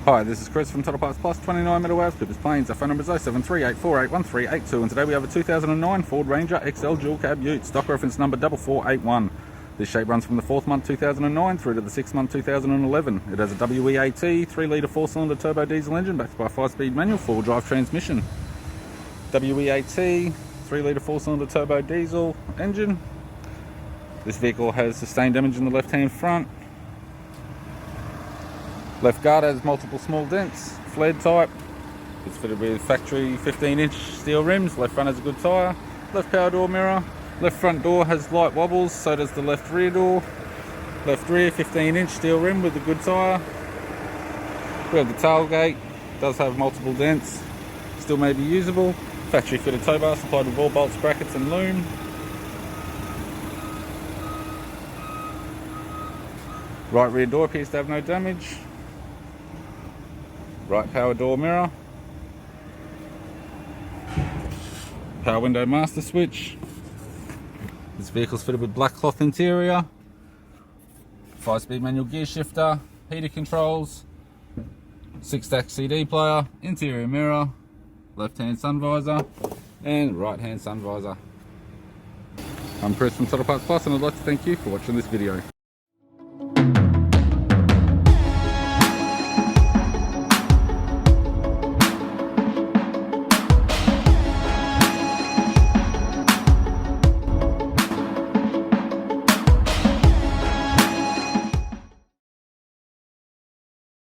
Hi, this is Chris from Total Parts Plus, 29 Meadow Ave, Clippers Plains. Our phone number is 0738481382, and today we have a 2009 Ford Ranger XL dual cab ute, stock reference number 4481. This shape runs from the 4th month 2009 through to the 6th month 2011. It has a WEAT 3-litre 4-cylinder turbo diesel engine backed by a 5-speed manual 4-drive transmission. WEAT 3-litre 4-cylinder turbo diesel engine. This vehicle has sustained damage in the left-hand front. Left guard has multiple small dents, flared type. It's fitted with factory 15-inch steel rims. Left front has a good tyre. Left power door mirror. Left front door has light wobbles, so does the left rear door. Left rear 15-inch steel rim with a good tyre. We have the tailgate, does have multiple dents, still may be usable. Factory fitted tow bar supplied with all bolts, brackets and loon. Right rear door appears to have no damage. Right power door mirror. Power window master switch. This vehicle's fitted with black cloth interior. 5-speed manual gear shifter. Heater controls. 6-stack CD player. Interior mirror. Left-hand sun visor. And right-hand sun visor. I'm Chris from Total Parts Plus, and I'd like to thank you for watching this video.